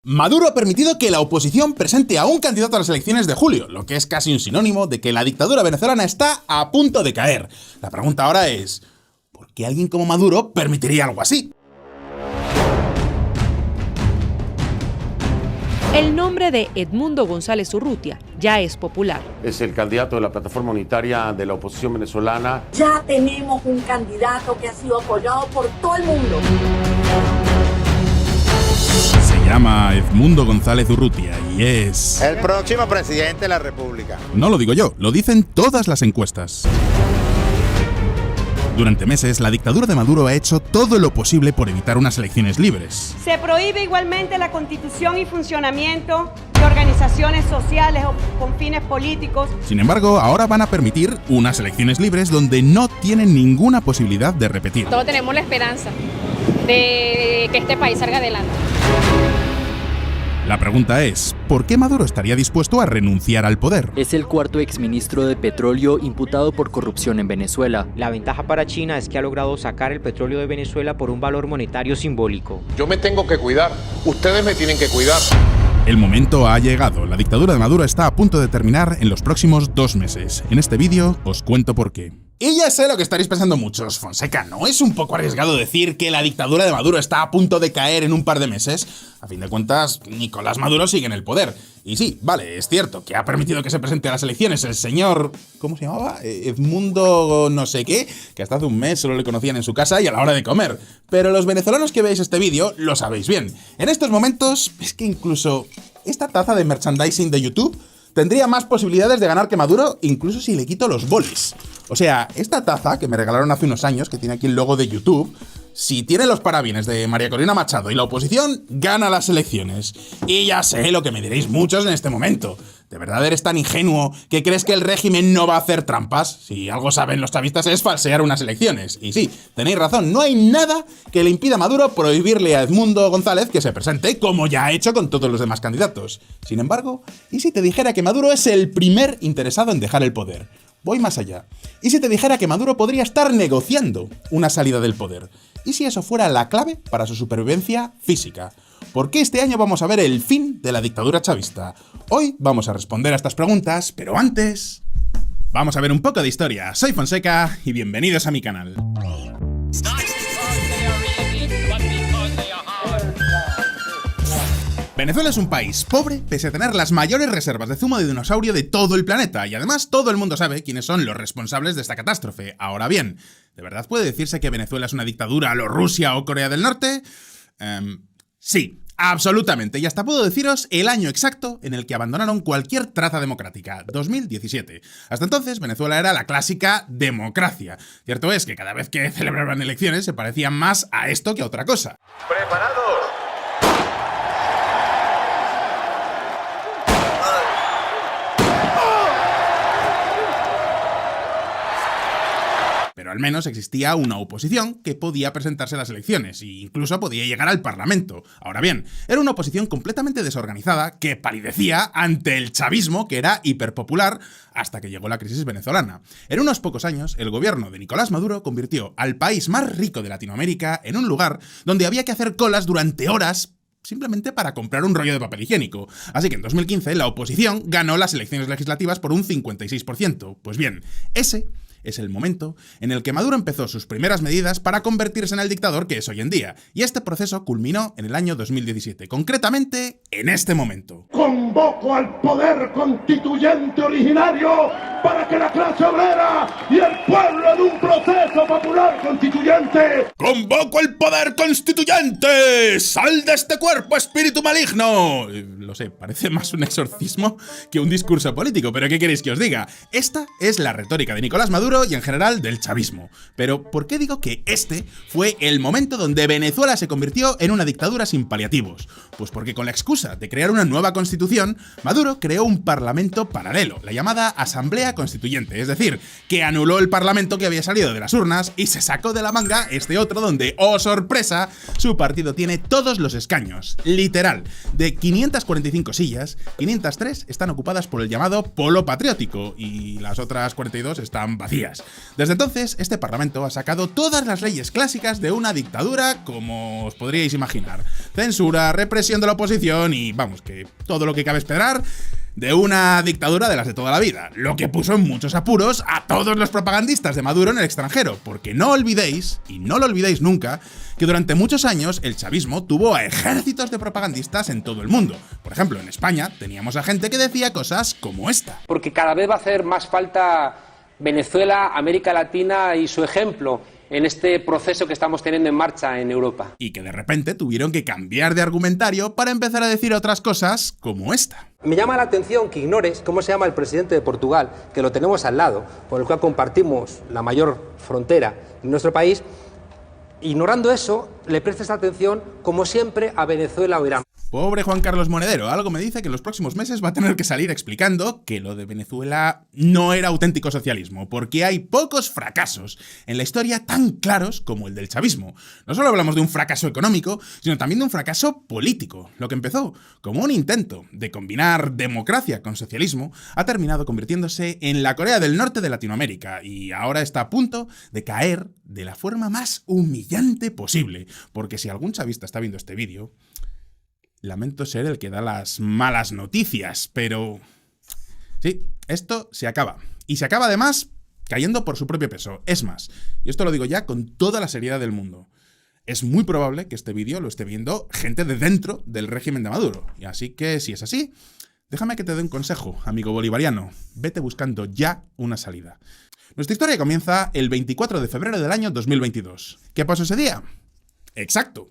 Maduro ha permitido que la oposición presente a un candidato a las elecciones de julio, lo que es casi un sinónimo de que la dictadura venezolana está a punto de caer. La pregunta ahora es, ¿por qué alguien como Maduro permitiría algo así? El nombre de Edmundo González Urrutia ya es popular. Es el candidato de la plataforma unitaria de la oposición venezolana. Ya tenemos un candidato que ha sido apoyado por todo el mundo. Se llama Edmundo González Urrutia y es el próximo presidente de la República. No lo digo yo, lo dicen todas las encuestas. Durante meses, la dictadura de Maduro ha hecho todo lo posible por evitar unas elecciones libres. Se prohíbe igualmente la constitución y funcionamiento de organizaciones sociales o con fines políticos. Sin embargo, ahora van a permitir unas elecciones libres donde no tienen ninguna posibilidad de repetir. Todos tenemos la esperanza de que este país salga adelante. La pregunta es, ¿por qué Maduro estaría dispuesto a renunciar al poder? Es el cuarto exministro de petróleo imputado por corrupción en Venezuela. La ventaja para China es que ha logrado sacar el petróleo de Venezuela por un valor monetario simbólico. Yo me tengo que cuidar, ustedes me tienen que cuidar. El momento ha llegado. La dictadura de Maduro está a punto de terminar en los próximos 2 meses. En este vídeo os cuento por qué. Y ya sé lo que estaréis pensando muchos, Fonseca, ¿no es un poco arriesgado decir que la dictadura de Maduro está a punto de caer en un par de meses? A fin de cuentas, Nicolás Maduro sigue en el poder. Y sí, vale, es cierto que ha permitido que se presente a las elecciones el señor... ¿cómo se llamaba? Edmundo no sé qué, que hasta hace un mes solo le conocían en su casa y a la hora de comer. Pero los venezolanos que veis este vídeo lo sabéis bien. En estos momentos, es que incluso esta taza de merchandising de YouTube tendría más posibilidades de ganar que Maduro, incluso si le quito los bolis. O sea, esta taza, que me regalaron hace unos años, que tiene aquí el logo de YouTube, si tiene los parabienes de María Corina Machado y la oposición, gana las elecciones. Y ya sé lo que me diréis muchos en este momento. ¿De verdad eres tan ingenuo que crees que el régimen no va a hacer trampas? Si algo saben los chavistas es falsear unas elecciones. Y sí, tenéis razón, no hay nada que le impida a Maduro prohibirle a Edmundo González que se presente, como ya ha hecho con todos los demás candidatos. Sin embargo, ¿y si te dijera que Maduro es el primer interesado en dejar el poder? Voy más allá. ¿Y si te dijera que Maduro podría estar negociando una salida del poder? ¿Y si eso fuera la clave para su supervivencia física? ¿Por qué este año vamos a ver el fin de la dictadura chavista? Hoy vamos a responder a estas preguntas, pero antes... vamos a ver un poco de historia. Soy Fonseca y bienvenidos a mi canal. Venezuela es un país pobre, pese a tener las mayores reservas de zumo de dinosaurio de todo el planeta, y además todo el mundo sabe quiénes son los responsables de esta catástrofe. Ahora bien, ¿de verdad puede decirse que Venezuela es una dictadura a lo Rusia o Corea del Norte? Sí, absolutamente, y hasta puedo deciros el año exacto en el que abandonaron cualquier traza democrática, 2017. Hasta entonces, Venezuela era la clásica democracia. Cierto es que cada vez que celebraban elecciones se parecían más a esto que a otra cosa. ¿Preparados? Pero al menos existía una oposición que podía presentarse a las elecciones e incluso podía llegar al Parlamento. Ahora bien, era una oposición completamente desorganizada que palidecía ante el chavismo, que era hiperpopular, hasta que llegó la crisis venezolana. En unos pocos años, el gobierno de Nicolás Maduro convirtió al país más rico de Latinoamérica en un lugar donde había que hacer colas durante horas simplemente para comprar un rollo de papel higiénico. Así que en 2015 la oposición ganó las elecciones legislativas por un 56%. Pues bien, ese es el momento en el que Maduro empezó sus primeras medidas para convertirse en el dictador que es hoy en día. Y este proceso culminó en el año 2017, concretamente en este momento. Convoco al poder constituyente originario para que la clase obrera y el pueblo en un proceso popular constituyente... ¡Convoco el poder constituyente! ¡Sal de este cuerpo, espíritu maligno! Lo sé, parece más un exorcismo que un discurso político, pero ¿qué queréis que os diga? Esta es la retórica de Nicolás Maduro y en general del chavismo. Pero ¿por qué digo que este fue el momento donde Venezuela se convirtió en una dictadura sin paliativos? Pues porque con la excusa de crear una nueva constitución revolución, Maduro creó un parlamento paralelo, la llamada Asamblea Constituyente, es decir, que anuló el parlamento que había salido de las urnas y se sacó de la manga este otro donde, ¡oh sorpresa!, su partido tiene todos los escaños. Literal, de 545 sillas, 503 están ocupadas por el llamado polo patriótico y las otras 42 están vacías. Desde entonces, este parlamento ha sacado todas las leyes clásicas de una dictadura, como os podríais imaginar. Censura, represión de la oposición y, vamos, que todo lo que cabe esperar de una dictadura de las de toda la vida, lo que puso en muchos apuros a todos los propagandistas de Maduro en el extranjero, porque no olvidéis, y no lo olvidéis nunca, que durante muchos años el chavismo tuvo a ejércitos de propagandistas en todo el mundo. Por ejemplo, en España teníamos a gente que decía cosas como esta. Porque cada vez va a hacer más falta Venezuela, América Latina y su ejemplo en este proceso que estamos teniendo en marcha en Europa. Y que de repente tuvieron que cambiar de argumentario para empezar a decir otras cosas como esta. Me llama la atención que ignores cómo se llama el presidente de Portugal, que lo tenemos al lado, por el cual compartimos la mayor frontera en nuestro país. Ignorando eso, le prestes atención, como siempre, a Venezuela o Irán. Pobre Juan Carlos Monedero, algo me dice que en los próximos meses va a tener que salir explicando que lo de Venezuela no era auténtico socialismo, porque hay pocos fracasos en la historia tan claros como el del chavismo. No solo hablamos de un fracaso económico, sino también de un fracaso político. Lo que empezó como un intento de combinar democracia con socialismo ha terminado convirtiéndose en la Corea del Norte de Latinoamérica y ahora está a punto de caer de la forma más humillante posible, porque si algún chavista está viendo este vídeo, lamento ser el que da las malas noticias, pero sí, esto se acaba. Y se acaba además cayendo por su propio peso. Es más, y esto lo digo ya con toda la seriedad del mundo, es muy probable que este vídeo lo esté viendo gente de dentro del régimen de Maduro. Y así que, si es así, déjame que te dé un consejo, amigo bolivariano. Vete buscando ya una salida. Nuestra historia comienza el 24 de febrero del año 2022. ¿Qué pasó ese día? Exacto.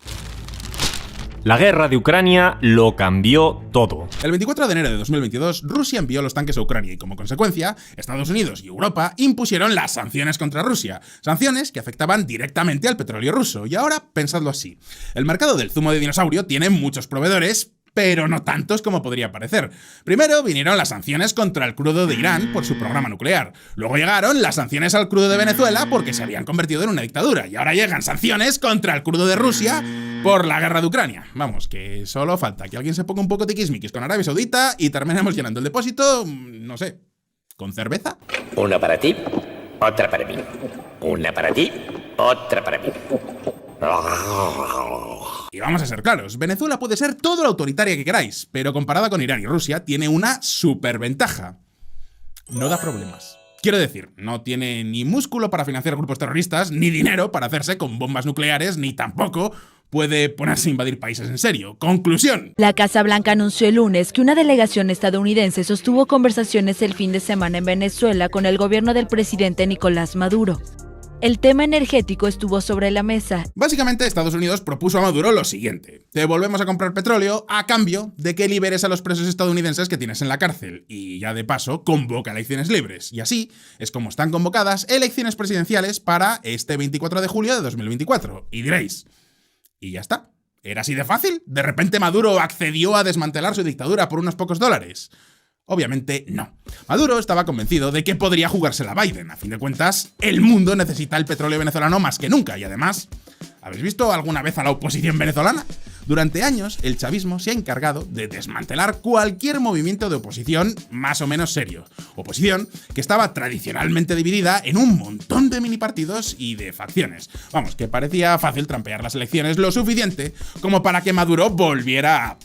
La guerra de Ucrania lo cambió todo. El 24 de enero de 2022, Rusia envió los tanques a Ucrania y, como consecuencia, Estados Unidos y Europa impusieron las sanciones contra Rusia. Sanciones que afectaban directamente al petróleo ruso. Y ahora, pensadlo así. El mercado del zumo de dinosaurio tiene muchos proveedores, pero no tantos como podría parecer. Primero vinieron las sanciones contra el crudo de Irán por su programa nuclear. Luego llegaron las sanciones al crudo de Venezuela porque se habían convertido en una dictadura. Y ahora llegan sanciones contra el crudo de Rusia por la guerra de Ucrania. Vamos, que solo falta que alguien se ponga un poco tiquismiquis con Arabia Saudita y terminemos llenando el depósito, no sé, ¿con cerveza? Una para ti, otra para mí. Una para ti, otra para mí. Y vamos a ser claros, Venezuela puede ser todo lo autoritaria que queráis, pero comparada con Irán y Rusia tiene una superventaja. No da problemas. Quiero decir, no tiene ni músculo para financiar grupos terroristas, ni dinero para hacerse con bombas nucleares, ni tampoco puede ponerse a invadir países en serio. Conclusión. La Casa Blanca anunció el lunes que una delegación estadounidense sostuvo conversaciones el fin de semana en Venezuela con el gobierno del presidente Nicolás Maduro. El tema energético estuvo sobre la mesa. Básicamente, Estados Unidos propuso a Maduro lo siguiente: te volvemos a comprar petróleo a cambio de que liberes a los presos estadounidenses que tienes en la cárcel. Y ya de paso, convoca elecciones libres. Y así es como están convocadas elecciones presidenciales para este 24 de julio de 2024. Y diréis, ¿y ya está? ¿Era así de fácil? ¿De repente Maduro accedió a desmantelar su dictadura por unos pocos dólares? Obviamente no. Maduro estaba convencido de que podría jugársela a Biden. A fin de cuentas, el mundo necesita el petróleo venezolano más que nunca. Y además, ¿habéis visto alguna vez a la oposición venezolana? Durante años, el chavismo se ha encargado de desmantelar cualquier movimiento de oposición más o menos serio. Oposición que estaba tradicionalmente dividida en un montón de mini partidos y de facciones. Vamos, que parecía fácil trampear las elecciones lo suficiente como para que Maduro volviera a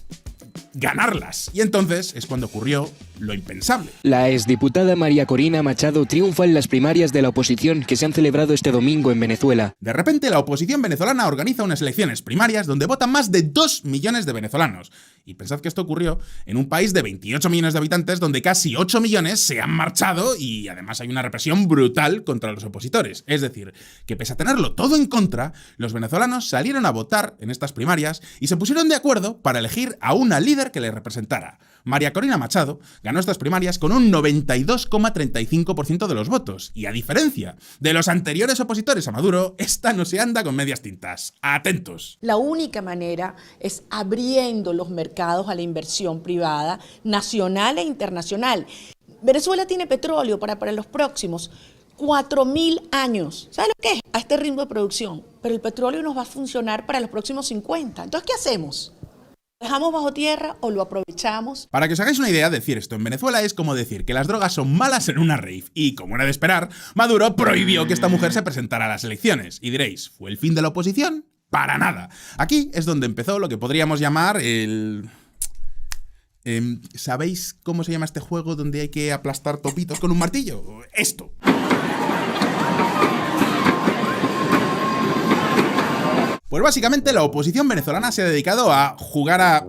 ganarlas. Y entonces es cuando ocurrió lo impensable. La exdiputada María Corina Machado triunfa en las primarias de la oposición que se han celebrado este domingo en Venezuela. De repente, la oposición venezolana organiza unas elecciones primarias donde votan más de 2 millones de venezolanos. Y pensad que esto ocurrió en un país de 28 millones de habitantes donde casi 8 millones se han marchado y además hay una represión brutal contra los opositores. Es decir, que pese a tenerlo todo en contra, los venezolanos salieron a votar en estas primarias y se pusieron de acuerdo para elegir a una líder líder que le representara. María Corina Machado ganó estas primarias con un 92,35% de los votos, y a diferencia de los anteriores opositores a Maduro, esta no se anda con medias tintas. ¡Atentos! La única manera es abriendo los mercados a la inversión privada, nacional e internacional. Venezuela tiene petróleo para los próximos 4.000 años. ¿Sabes lo que es? A este ritmo de producción. Pero el petróleo nos va a funcionar para los próximos 50. Entonces, ¿qué hacemos? ¿Lo dejamos bajo tierra o lo aprovechamos? Para que os hagáis una idea, decir esto en Venezuela es como decir que las drogas son malas en una rave. Y, como era de esperar, Maduro prohibió que esta mujer se presentara a las elecciones. Y diréis, ¿fue el fin de la oposición? Para nada. Aquí es donde empezó lo que podríamos llamar el... ¿Sabéis cómo se llama este juego donde hay que aplastar topitos con un martillo? Esto. Pues básicamente la oposición venezolana se ha dedicado a jugar a,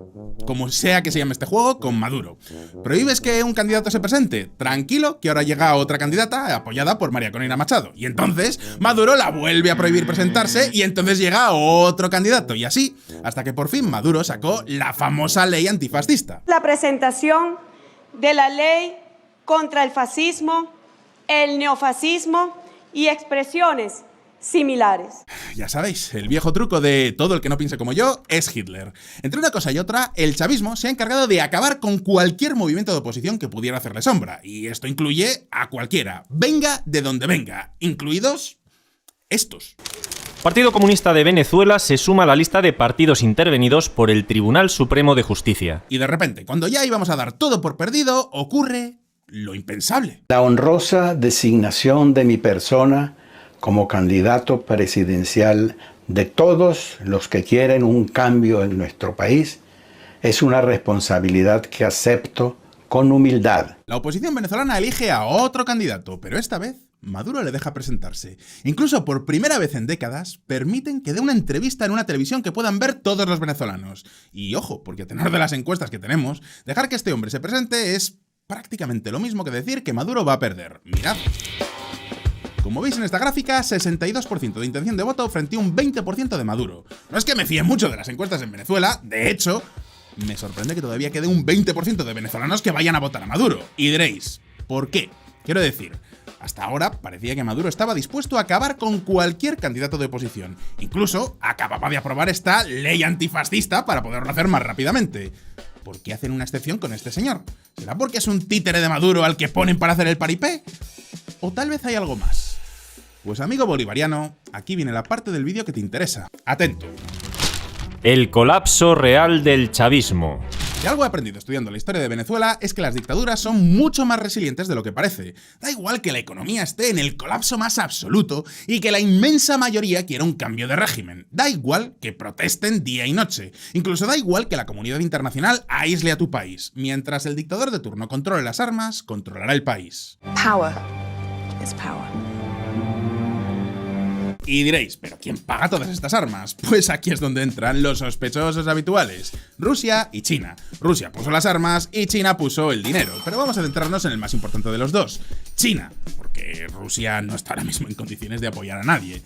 como sea que se llame este juego, con Maduro. ¿Prohíbes que un candidato se presente? Tranquilo, que ahora llega otra candidata apoyada por María Corina Machado. Y entonces Maduro la vuelve a prohibir presentarse y entonces llega otro candidato. Y así, hasta que por fin Maduro sacó la famosa ley antifascista. La presentación de la ley contra el fascismo, el neofascismo y expresiones similares. Ya sabéis, el viejo truco de todo el que no piense como yo es Hitler. Entre una cosa y otra, el chavismo se ha encargado de acabar con cualquier movimiento de oposición que pudiera hacerle sombra. Y esto incluye a cualquiera, venga de donde venga, incluidos estos. Partido Comunista de Venezuela se suma a la lista de partidos intervenidos por el Tribunal Supremo de Justicia. Y de repente, cuando ya íbamos a dar todo por perdido, ocurre lo impensable. La honrosa designación de mi persona como candidato presidencial de todos los que quieren un cambio en nuestro país es una responsabilidad que acepto con humildad. La oposición venezolana elige a otro candidato, pero esta vez Maduro le deja presentarse. Incluso por primera vez en décadas, permiten que dé una entrevista en una televisión que puedan ver todos los venezolanos. Y ojo, porque a tenor de las encuestas que tenemos, dejar que este hombre se presente es prácticamente lo mismo que decir que Maduro va a perder. Mirad. Como veis en esta gráfica, 62% de intención de voto frente a un 20% de Maduro. No es que me fíe mucho de las encuestas en Venezuela, de hecho, me sorprende que todavía quede un 20% de venezolanos que vayan a votar a Maduro. Y diréis, ¿por qué? Quiero decir, hasta ahora parecía que Maduro estaba dispuesto a acabar con cualquier candidato de oposición. Incluso acababa de aprobar esta ley antifascista para poderlo hacer más rápidamente. ¿Por qué hacen una excepción con este señor? ¿Será porque es un títere de Maduro al que ponen para hacer el paripé? ¿O tal vez hay algo más? Pues amigo bolivariano, aquí viene la parte del vídeo que te interesa. Atento. El colapso real del chavismo. Si algo he aprendido estudiando la historia de Venezuela es que las dictaduras son mucho más resilientes de lo que parece. Da igual que la economía esté en el colapso más absoluto y que la inmensa mayoría quiera un cambio de régimen. Da igual que protesten día y noche. Incluso da igual que la comunidad internacional aísle a tu país. Mientras el dictador de turno controle las armas, controlará el país. Power is power. Y diréis, ¿pero quién paga todas estas armas? Pues aquí es donde entran los sospechosos habituales, Rusia y China. Rusia puso las armas y China puso el dinero, pero vamos a centrarnos en el más importante de los dos, China, porque Rusia no está ahora mismo en condiciones de apoyar a nadie.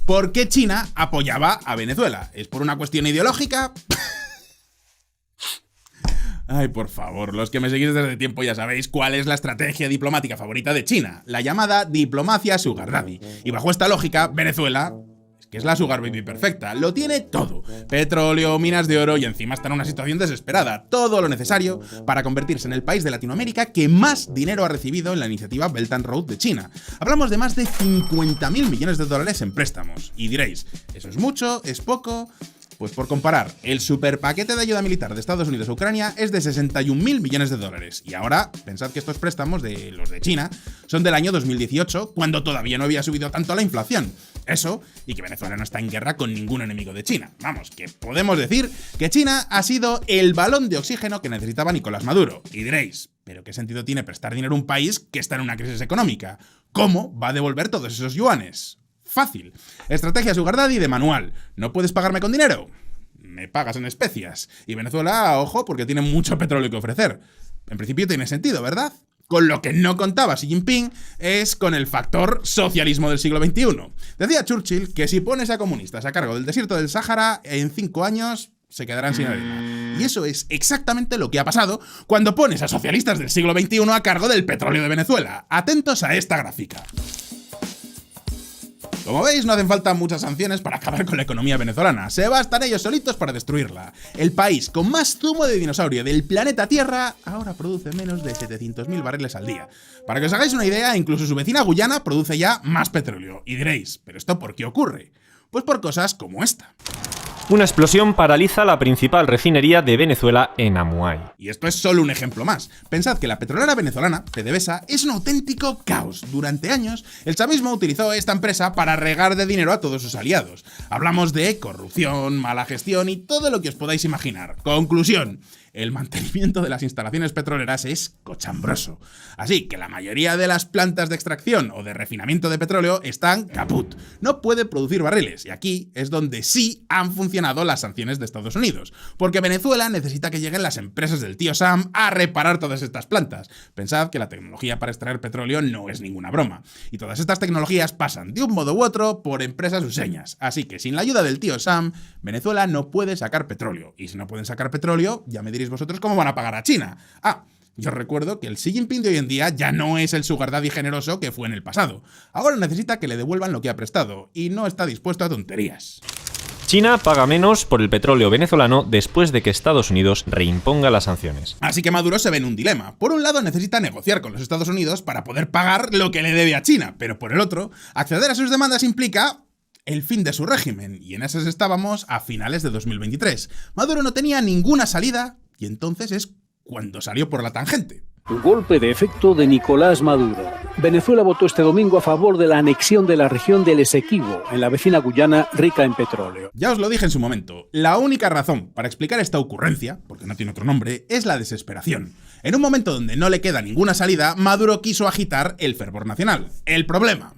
¿Por qué China apoyaba a Venezuela? ¿Es por una cuestión ideológica? Ay, por favor, los que me seguís desde tiempo ya sabéis cuál es la estrategia diplomática favorita de China, la llamada diplomacia sugar daddy. Y bajo esta lógica, Venezuela, que es la sugar baby perfecta, lo tiene todo. Petróleo, minas de oro y encima está en una situación desesperada. Todo lo necesario para convertirse en el país de Latinoamérica que más dinero ha recibido en la iniciativa Belt and Road de China. Hablamos de más de 50.000 millones de dólares en préstamos. Y diréis, ¿eso es mucho? ¿Es poco? Pues por comparar, el superpaquete de ayuda militar de Estados Unidos a Ucrania es de 61.000 millones de dólares. Y ahora, pensad que estos préstamos de los de China son del año 2018, cuando todavía no había subido tanto la inflación. Eso, y que Venezuela no está en guerra con ningún enemigo de China. Vamos, que podemos decir que China ha sido el balón de oxígeno que necesitaba Nicolás Maduro. Y diréis, ¿pero qué sentido tiene prestar dinero a un país que está en una crisis económica? ¿Cómo va a devolver todos esos yuanes? Fácil. Estrategia sugar daddy de manual. ¿No puedes pagarme con dinero? Me pagas en especias. Y Venezuela, ojo, porque tiene mucho petróleo que ofrecer. En principio tiene sentido, ¿verdad? Con lo que no contaba Xi Jinping es con el factor socialismo del siglo XXI. Decía Churchill que si pones a comunistas a cargo del desierto del Sáhara, en 5 años se quedarán sin arena. Y eso es exactamente lo que ha pasado cuando pones a socialistas del siglo XXI a cargo del petróleo de Venezuela. Atentos a esta gráfica. Como veis, no hacen falta muchas sanciones para acabar con la economía venezolana. Se bastan ellos solitos para destruirla. El país con más zumo de dinosaurio del planeta Tierra ahora produce menos de 700.000 barriles al día. Para que os hagáis una idea, incluso su vecina Guyana produce ya más petróleo. Y diréis, ¿pero esto por qué ocurre? Pues por cosas como esta. Una explosión paraliza la principal refinería de Venezuela en Amuay. Y esto es solo un ejemplo más. Pensad que la petrolera venezolana, PDVSA, es un auténtico caos. Durante años, el chavismo utilizó esta empresa para regar de dinero a todos sus aliados. Hablamos de corrupción, mala gestión y todo lo que os podáis imaginar. Conclusión. El mantenimiento de las instalaciones petroleras es cochambroso. Así que la mayoría de las plantas de extracción o de refinamiento de petróleo están caput. No puede producir barriles, y aquí es donde sí han funcionado las sanciones de Estados Unidos. Porque Venezuela necesita que lleguen las empresas del tío Sam a reparar todas estas plantas. Pensad que la tecnología para extraer petróleo no es ninguna broma. Y todas estas tecnologías pasan de un modo u otro por empresas useñas. Así que sin la ayuda del tío Sam, Venezuela no puede sacar petróleo. Y si no pueden sacar petróleo, ya me diréis vosotros cómo van a pagar a China. Yo recuerdo que el Xi Jinping de hoy en día ya no es el sugar daddy generoso que fue en el pasado. Ahora necesita que le devuelvan lo que ha prestado y no está dispuesto a tonterías. China paga menos por el petróleo venezolano después de que Estados Unidos reimponga las sanciones. Así que Maduro se ve en un dilema. Por un lado necesita negociar con los Estados Unidos para poder pagar lo que le debe a China, pero por el otro, acceder a sus demandas implica el fin de su régimen, y en esas estábamos a finales de 2023. Maduro no tenía ninguna salida, y entonces es cuando salió por la tangente. Golpe de efecto de Nicolás Maduro. Venezuela votó este domingo a favor de la anexión de la región del Esequibo, en la vecina Guyana, rica en petróleo. Ya os lo dije en su momento, la única razón para explicar esta ocurrencia, porque no tiene otro nombre, es la desesperación. En un momento donde no le queda ninguna salida, Maduro quiso agitar el fervor nacional. El problema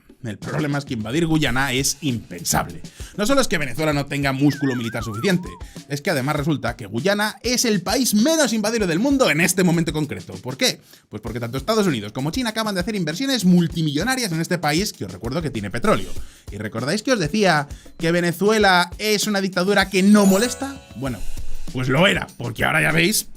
es que invadir Guyana es impensable. No solo es que Venezuela no tenga músculo militar suficiente, es que además resulta que Guyana es el país menos invadido del mundo en este momento concreto. ¿Por qué? Pues porque tanto Estados Unidos como China acaban de hacer inversiones multimillonarias en este país que os recuerdo que tiene petróleo. ¿Y recordáis que os decía que Venezuela es una dictadura que no molesta? Bueno, pues lo era, porque ahora ya veis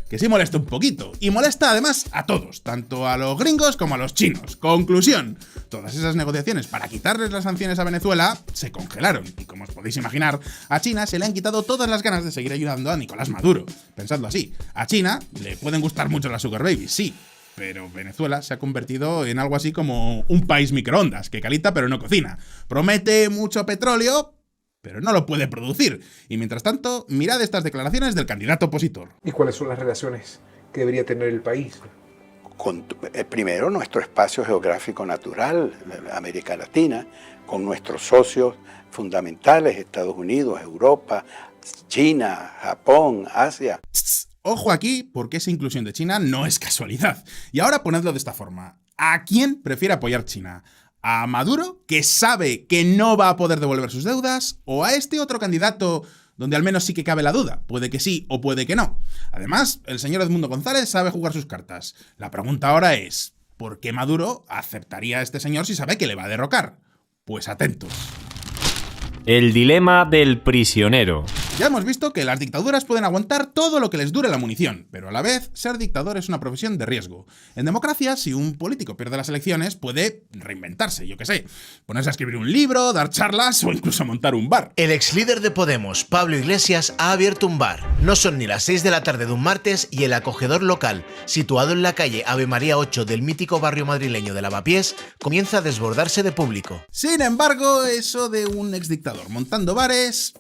que sí molesta un poquito, y molesta además a todos, tanto a los gringos como a los chinos. Conclusión, todas esas negociaciones para quitarles las sanciones a Venezuela se congelaron, y como os podéis imaginar, a China se le han quitado todas las ganas de seguir ayudando a Nicolás Maduro. Pensadlo así, a China le pueden gustar mucho las sugar babies, sí, pero Venezuela se ha convertido en algo así como un país microondas, que calienta pero no cocina. Promete mucho petróleo, pero no lo puede producir. Y mientras tanto, mirad estas declaraciones del candidato opositor. ¿Y cuáles son las relaciones que debería tener el país? Primero, nuestro espacio geográfico natural, América Latina, con nuestros socios fundamentales, Estados Unidos, Europa, China, Japón, Asia. Ojo aquí, porque esa inclusión de China no es casualidad. Y ahora ponedlo de esta forma. ¿A quién prefiere apoyar China? ¿A Maduro, que sabe que no va a poder devolver sus deudas? ¿O a este otro candidato donde al menos sí que cabe la duda? Puede que sí o puede que no. Además, el señor Edmundo González sabe jugar sus cartas. La pregunta ahora es, ¿por qué Maduro aceptaría a este señor si sabe que le va a derrocar? Pues atentos. El dilema del prisionero. Ya hemos visto que las dictaduras pueden aguantar todo lo que les dure la munición, pero a la vez, ser dictador es una profesión de riesgo. En democracia, si un político pierde las elecciones, puede reinventarse, yo qué sé, ponerse a escribir un libro, dar charlas o incluso montar un bar. El ex líder de Podemos, Pablo Iglesias, ha abierto un bar. No son ni las 6 de la tarde de un martes y el acogedor local, situado en la calle Ave María 8 del mítico barrio madrileño de Lavapiés, comienza a desbordarse de público. Sin embargo, eso de un exdictador montando bares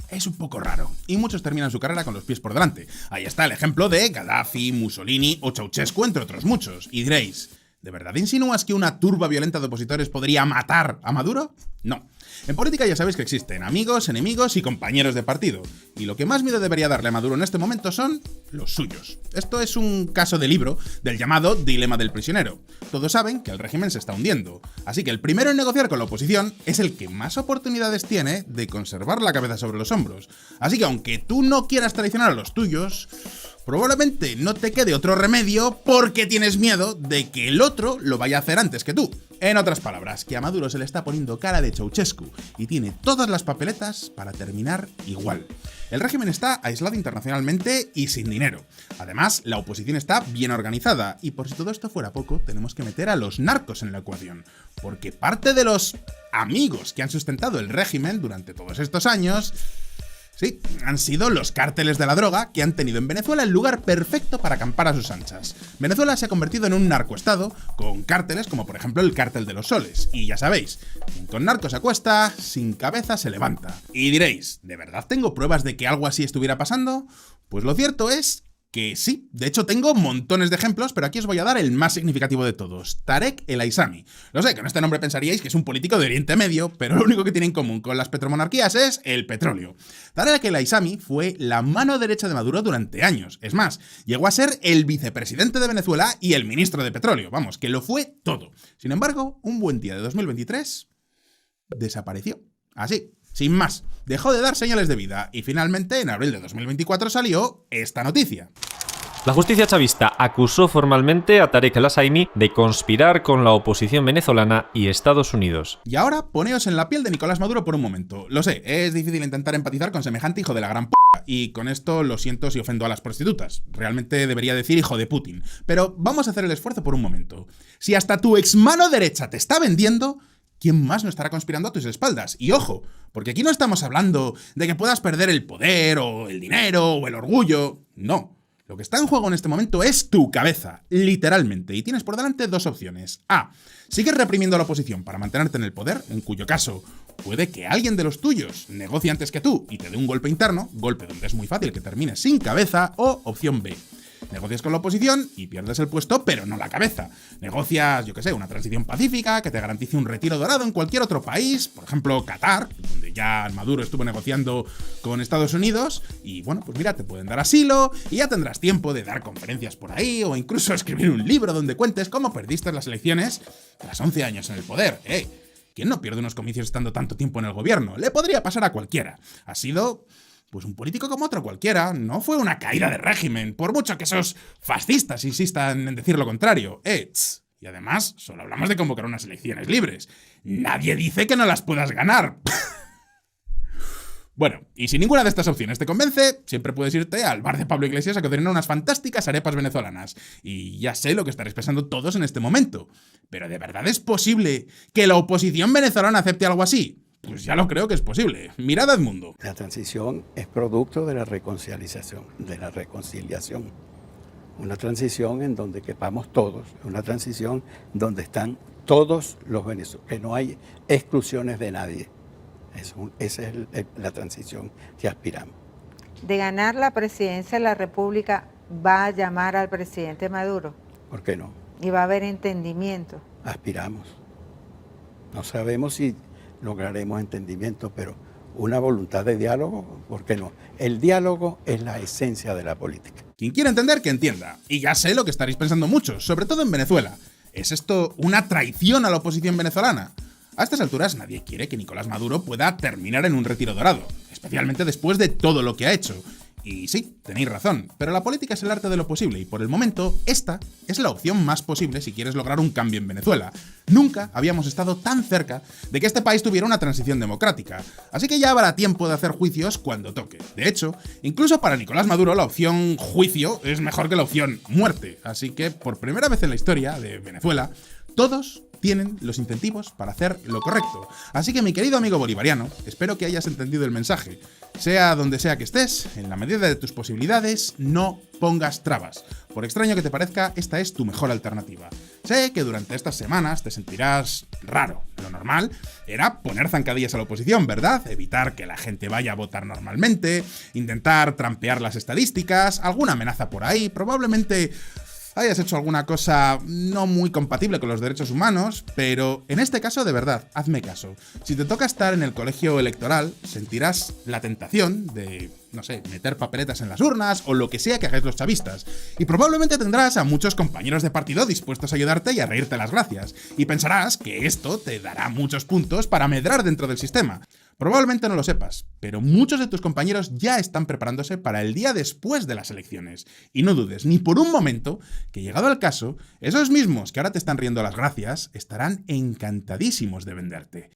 es un poco raro, y muchos terminan su carrera con los pies por delante. Ahí está el ejemplo de Gaddafi, Mussolini o Ceausescu, entre otros muchos. Y diréis, ¿de verdad insinúas que una turba violenta de opositores podría matar a Maduro? No. En política ya sabéis que existen amigos, enemigos y compañeros de partido. Y lo que más miedo debería darle a Maduro en este momento son los suyos. Esto es un caso de libro del llamado dilema del prisionero. Todos saben que el régimen se está hundiendo. Así que el primero en negociar con la oposición es el que más oportunidades tiene de conservar la cabeza sobre los hombros. Así que aunque tú no quieras traicionar a los tuyos, probablemente no te quede otro remedio porque tienes miedo de que el otro lo vaya a hacer antes que tú. En otras palabras, que a Maduro se le está poniendo cara de Ceausescu y tiene todas las papeletas para terminar igual. El régimen está aislado internacionalmente y sin dinero. Además, la oposición está bien organizada y por si todo esto fuera poco, tenemos que meter a los narcos en la ecuación. Porque parte de los amigos que han sustentado el régimen durante todos estos años... sí, han sido los cárteles de la droga que han tenido en Venezuela el lugar perfecto para acampar a sus anchas. Venezuela se ha convertido en un narcoestado con cárteles como por ejemplo el cártel de los soles. Y ya sabéis, quien con narcos se acuesta, sin cabeza se levanta. Y diréis, ¿de verdad tengo pruebas de que algo así estuviera pasando? Pues lo cierto es que sí, de hecho tengo montones de ejemplos, pero aquí os voy a dar el más significativo de todos, Tarek El Aissami. Lo sé, con este nombre pensaríais que es un político de Oriente Medio, pero lo único que tiene en común con las petromonarquías es el petróleo. Tarek El Aissami fue la mano derecha de Maduro durante años, es más, llegó a ser el vicepresidente de Venezuela y el ministro de petróleo, vamos, que lo fue todo. Sin embargo, un buen día de 2023, desapareció, así. Sin más, dejó de dar señales de vida y finalmente en abril de 2024 salió esta noticia. La justicia chavista acusó formalmente a Tarek El Aissami de conspirar con la oposición venezolana y Estados Unidos. Y ahora poneos en la piel de Nicolás Maduro por un momento. Lo sé, es difícil intentar empatizar con semejante hijo de la gran p***, y con esto lo siento si ofendo a las prostitutas. Realmente debería decir hijo de Putin. Pero vamos a hacer el esfuerzo por un momento. Si hasta tu ex mano derecha te está vendiendo... ¿quién más no estará conspirando a tus espaldas? Y ojo, porque aquí no estamos hablando de que puedas perder el poder, o el dinero, o el orgullo. No. Lo que está en juego en este momento es tu cabeza, literalmente. Y tienes por delante dos opciones. A. Sigues reprimiendo a la oposición para mantenerte en el poder, en cuyo caso puede que alguien de los tuyos negocie antes que tú y te dé un golpe interno, golpe donde es muy fácil que termines sin cabeza, o opción B. Negocias con la oposición y pierdes el puesto, pero no la cabeza. Negocias, yo que sé, una transición pacífica que te garantice un retiro dorado en cualquier otro país, por ejemplo Qatar, donde ya Maduro estuvo negociando con Estados Unidos, y bueno, pues mira, te pueden dar asilo y ya tendrás tiempo de dar conferencias por ahí o incluso escribir un libro donde cuentes cómo perdiste las elecciones tras 11 años en el poder. ¿Quién no pierde unos comicios estando tanto tiempo en el gobierno? Le podría pasar a cualquiera. Ha sido... pues un político como otro cualquiera, no fue una caída de régimen, por mucho que esos fascistas insistan en decir lo contrario. Y además, solo hablamos de convocar unas elecciones libres. Nadie dice que no las puedas ganar. Bueno, y si ninguna de estas opciones te convence, siempre puedes irte al bar de Pablo Iglesias a cocinar unas fantásticas arepas venezolanas. Y ya sé lo que estaréis pensando todos en este momento. ¿Pero de verdad es posible que la oposición venezolana acepte algo así? Pues ya lo creo que es posible. Mirad a Edmundo. La transición es producto de la reconciliación, Una transición en donde quepamos todos, una transición donde están todos los venezolanos, que no hay exclusiones de nadie. Esa es la transición que aspiramos. De ganar la presidencia de la República, ¿va a llamar al presidente Maduro? ¿Por qué no? ¿Y va a haber entendimiento? Aspiramos. No sabemos si lograremos entendimiento, pero una voluntad de diálogo, ¿por qué no? El diálogo es la esencia de la política. Quien quiera entender, que entienda. Y ya sé lo que estaréis pensando muchos, sobre todo en Venezuela. ¿Es esto una traición a la oposición venezolana? A estas alturas nadie quiere que Nicolás Maduro pueda terminar en un retiro dorado, especialmente después de todo lo que ha hecho. Y sí, tenéis razón, pero la política es el arte de lo posible y por el momento esta es la opción más posible si quieres lograr un cambio en Venezuela. Nunca habíamos estado tan cerca de que este país tuviera una transición democrática, así que ya habrá tiempo de hacer juicios cuando toque. De hecho, incluso para Nicolás Maduro la opción juicio es mejor que la opción muerte, así que por primera vez en la historia de Venezuela, todos tienen los incentivos para hacer lo correcto. Así que mi querido amigo bolivariano, espero que hayas entendido el mensaje. Sea donde sea que estés, en la medida de tus posibilidades, no pongas trabas. Por extraño que te parezca, esta es tu mejor alternativa. Sé que durante estas semanas te sentirás raro. Lo normal era poner zancadillas a la oposición, ¿verdad? Evitar que la gente vaya a votar normalmente, intentar trampear las estadísticas, alguna amenaza por ahí, probablemente hayas hecho alguna cosa no muy compatible con los derechos humanos, pero en este caso, de verdad, hazme caso. Si te toca estar en el colegio electoral, sentirás la tentación de, no sé, meter papeletas en las urnas o lo que sea que hagáis los chavistas. Y probablemente tendrás a muchos compañeros de partido dispuestos a ayudarte y a reírte las gracias. Y pensarás que esto te dará muchos puntos para medrar dentro del sistema. Probablemente no lo sepas, pero muchos de tus compañeros ya están preparándose para el día después de las elecciones. Y no dudes ni por un momento que, llegado al caso, esos mismos que ahora te están riendo las gracias estarán encantadísimos de venderte.